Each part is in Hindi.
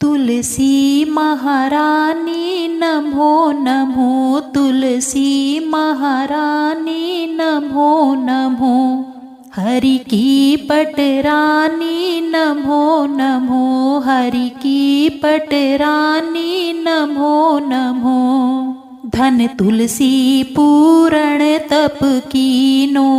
तुलसी महारानी नमो नमो, तुलसी महारानी नमो नमो। हरि की पटरानी नमो नमो, हरि की पटरानी नमो नमो। धन तुलसी पूरण तप कीनो,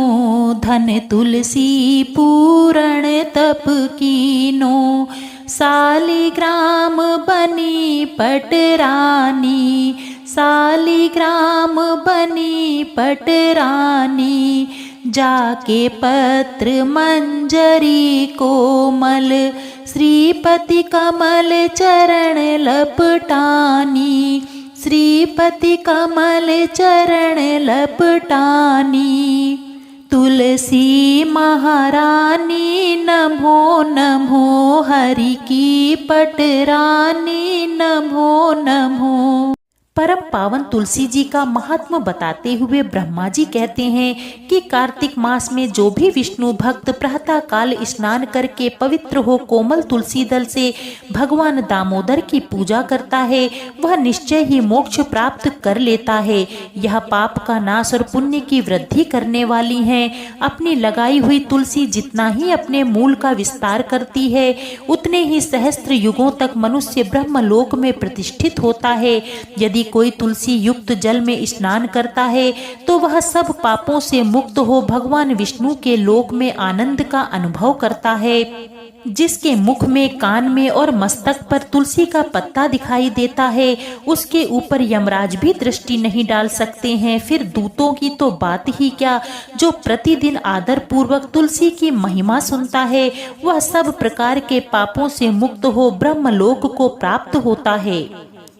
धन तुलसी पूरण तप कीनो। सालिग्राम बनी पटरानी, सालिग्राम बनी पटरानी। जाके पत्र मंजरी कोमल, श्रीपति कमल चरण लपटानी, श्रीपति कमल चरण लपटानी। तुलसी महारानी नमो नमो, हरि की पटरानी नमो नमो। परम पावन तुलसी जी का महात्म बताते हुए ब्रह्मा जी कहते हैं कि कार्तिक मास में जो भी विष्णु भक्त प्रातः काल स्नान करके पवित्र हो कोमल तुलसी दल से भगवान दामोदर की पूजा करता है, वह निश्चय ही मोक्ष प्राप्त कर लेता है। यह पाप का नाश और पुण्य की वृद्धि करने वाली है। अपनी लगाई हुई तुलसी जितना ही अपने मूल का विस्तार करती है, उतने ही सहस्त्र युगों तक मनुष्य ब्रह्मलोक में प्रतिष्ठित होता है। यदि कोई तुलसी युक्त जल में स्नान करता है तो वह सब पापों से मुक्त हो भगवान विष्णु के लोक में आनंद का अनुभव करता है। जिसके मुख में, कान में और मस्तक पर तुलसी का पत्ता दिखाई देता है, उसके ऊपर यमराज भी दृष्टि नहीं डाल सकते हैं। फिर दूतों की तो बात ही क्या, जो प्रतिदिन आदर पूर्वक तुलसी की महिमा सुनता है, वह सब प्रकार के पापों से मुक्त हो ब्रह्मलोक को प्राप्त होता है।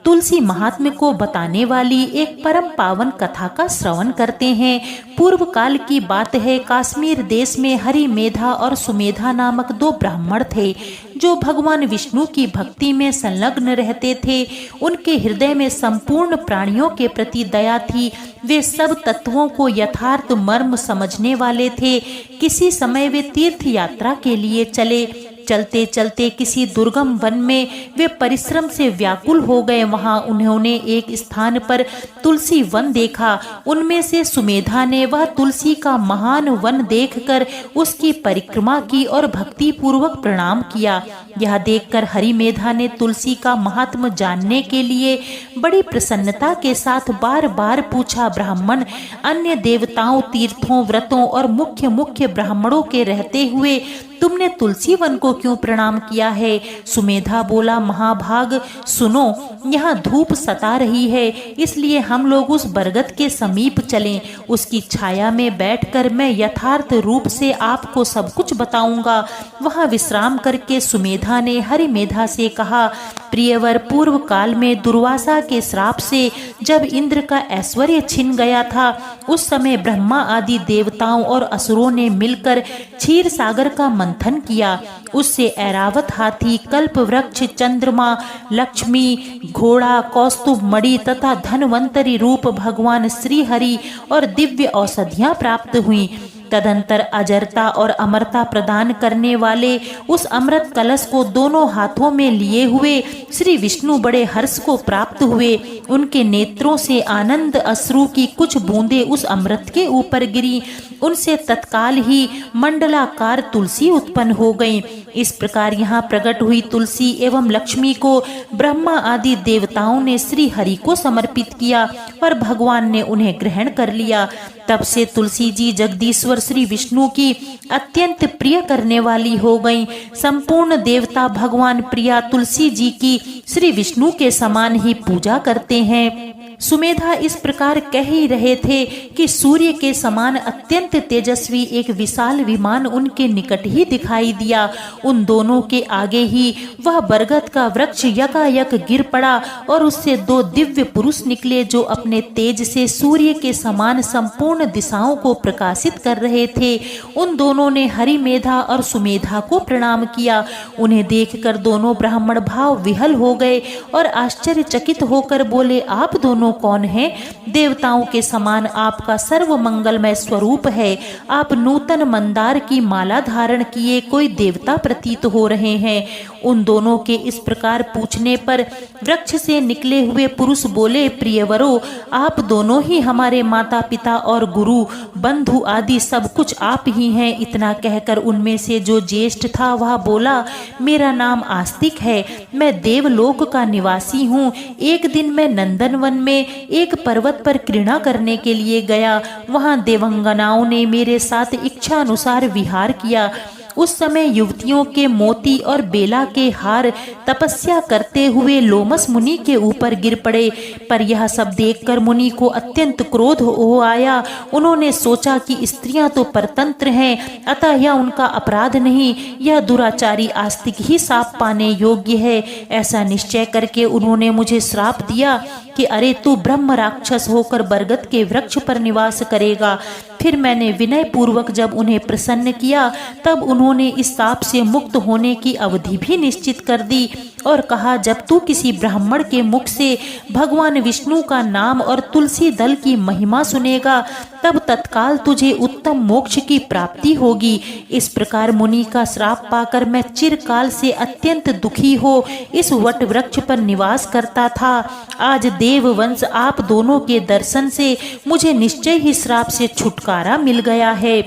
तुलसी महात्म्य को बताने वाली एक परम पावन कथा का श्रवण करते हैं। पूर्व काल की बात है। कश्मीर देश में हरि मेधा और सुमेधा नामक दो ब्राह्मण थे, जो भगवान विष्णु की भक्ति में संलग्न रहते थे। उनके हृदय में संपूर्ण प्राणियों के प्रति दया थी। वे सब तत्वों को यथार्थ मर्म समझने वाले थे। किसी समय वे तीर्थ यात्रा के लिए चले। चलते चलते किसी दुर्गम वन में वे परिश्रम से व्याकुल हो गए। वहां उन्होंने एक स्थान पर तुलसी वन देखा। उनमें से सुमेधा ने वह तुलसी का महान वन देखकर उसकी परिक्रमा की और भक्ति पूर्वक प्रणाम किया। यह देखकर हरि मेधा ने तुलसी का महात्म जानने के लिए बड़ी प्रसन्नता के साथ बार बार पूछा, ब्राह्मण, अन्य देवताओं, तीर्थों, व्रतों और मुख्य मुख्य ब्राह्मणों के रहते हुए तुमने तुलसी वन को क्यों प्रणाम किया है? सुमेधा बोला, महाभाग सुनो, यहाँ धूप सता रही है, इसलिए हम लोग उस बरगद के समीप चलें। उसकी छाया में बैठकर मैं यथार्थ रूप से आपको सब कुछ बताऊंगा। वहाँ विश्राम करके सुमेधा ने हरि मेधा से कहा, प्रियवर, पूर्व काल में दुर्वासा के श्राप से जब इंद्र का ऐश्वर्य छिन गया था, उस समय ब्रह्मा आदि देवताओं और असुरों ने मिलकर क्षीर सागर का मंथन किया। उससे ऐरावत हाथी, कल्प वृक्ष, चंद्रमा, लक्ष्मी, घोड़ा, कौस्तुभ मणि तथा धनवंतरी रूप भगवान श्री हरि और दिव्य औषधियां प्राप्त हुई। तदंतर अजरता और अमरता प्रदान करने वाले उस अमृत कलश को दोनों हाथों में लिए हुए श्री विष्णु बड़े हर्ष को प्राप्त हुए। उनके नेत्रों से आनंद अश्रु की कुछ बूंदें उस अमृत के ऊपर गिरी। उनसे तत्काल ही मंडलाकार तुलसी उत्पन्न हो गई। इस प्रकार यहाँ प्रकट हुई तुलसी एवं लक्ष्मी को ब्रह्मा आदि देवताओं ने श्री हरि को समर्पित किया और भगवान ने उन्हें ग्रहण कर लिया। तब से तुलसी जी जगदीश्वर श्री विष्णु की अत्यंत प्रिय करने वाली हो गई। संपूर्ण देवता भगवान प्रिया तुलसी जी की श्री विष्णु के समान ही पूजा करते हैं। सुमेधा इस प्रकार कह ही रहे थे कि सूर्य के समान अत्यंत तेजस्वी एक विशाल विमान उनके निकट ही दिखाई दिया। उन दोनों के आगे ही वह बरगद का वृक्ष यकायक गिर पड़ा और उससे दो दिव्य पुरुष निकले, जो अपने तेज से सूर्य के समान संपूर्ण दिशाओं को प्रकाशित कर रहे थे। उन दोनों ने हरि मेधा और सुमेधा को प्रणाम किया। उन्हें देखकर दोनों ब्राह्मण भाव विहल हो गए और आश्चर्यचकित होकर बोले, आप दोनों कौन हैं? देवताओं के समान आपका सर्व मंगलमय स्वरूप है। आप नूतन मंदार की माला धारण किए कोई देवता प्रतीत हो रहे हैं। उन दोनों के इस प्रकार पूछने पर वृक्ष से निकले हुए पुरुष बोले, प्रियवरो, आप दोनों ही हमारे माता पिता और गुरु बंधु आदि सब कुछ आप ही हैं। इतना कहकर उनमें से जो ज्येष्ठ था वह बोला, मेरा नाम आस्तिक है, मैं देवलोक का निवासी हूँ। एक दिन मैं नंदनवन में एक पर्वत पर क्रीड़ा करने के लिए गया। वहाँ देवंगनाओं ने मेरे साथ इच्छा अनुसार विहार किया। उस समय युवतियों के मोती और बेला के हार तपस्या करते हुए लोमस मुनि के ऊपर गिर पड़े। पर यह सब देखकर मुनि को अत्यंत क्रोध हो आया। उन्होंने सोचा कि स्त्रियां तो परतंत्र हैं, अतः यह उनका अपराध नहीं, यह दुराचारी आस्तिक ही शाप पाने योग्य है। ऐसा निश्चय करके उन्होंने मुझे श्राप दिया कि अरे तू ब्रह्म राक्षस होकर बरगद के वृक्ष पर निवास करेगा। फिर मैंने विनय पूर्वक जब उन्हें प्रसन्न किया तब उन्होंने इस शाप से मुक्त होने की अवधि भी निश्चित कर दी और कहा, जब तू किसी ब्राह्मण के मुख से भगवान विष्णु का नाम और तुलसी दल की महिमा सुनेगा तब तत्काल तुझे उत्तम मोक्ष की प्राप्ति होगी। इस प्रकार मुनि का श्राप पाकर मैं चिरकाल से अत्यंत दुखी हो इस वट वृक्ष पर निवास करता था। आज देववंश आप दोनों के दर्शन से मुझे निश्चय ही श्राप से छुटकारा मिल गया है।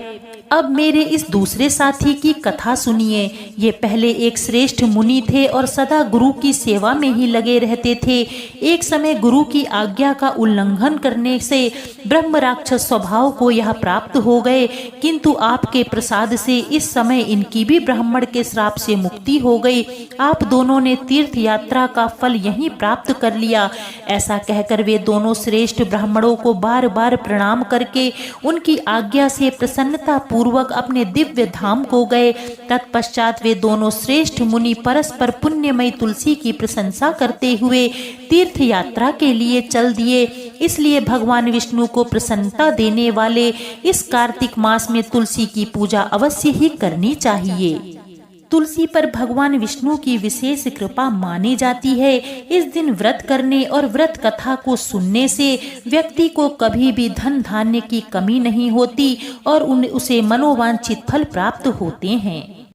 अब मेरे इस दूसरे साथी की कथा सुनिए। ये पहले एक श्रेष्ठ मुनि थे और सदा गुरु की सेवा में ही लगे रहते थे। एक समय गुरु की आज्ञा का उल्लंघन करने से ब्रह्म राक्षस स्वभाव को यह प्राप्त हो गए, किंतु आपके प्रसाद से इस समय इनकी भी ब्राह्मण के श्राप से मुक्ति हो गई। आप दोनों ने तीर्थ यात्रा का फल यहीं प्राप्त कर लिया। ऐसा कहकर वे दोनों श्रेष्ठ ब्राह्मणों को बार बार प्रणाम करके उनकी आज्ञा से प्रसन्नता पूर्वक अपने दिव्य धाम को गए। तत्पश्चात वे दोनों श्रेष्ठ मुनि परस्पर पुण्यमयी तुलसी की प्रशंसा करते हुए तीर्थ यात्रा के लिए चल दिए। इसलिए भगवान विष्णु को प्रसन्नता देने वाले इस कार्तिक मास में तुलसी की पूजा अवश्य ही करनी चाहिए। तुलसी पर भगवान विष्णु की विशेष कृपा मानी जाती है। इस दिन व्रत करने और व्रत कथा को सुनने से व्यक्ति को कभी भी धन धान्य की कमी नहीं होती और उसे मनोवांछित फल प्राप्त होते हैं।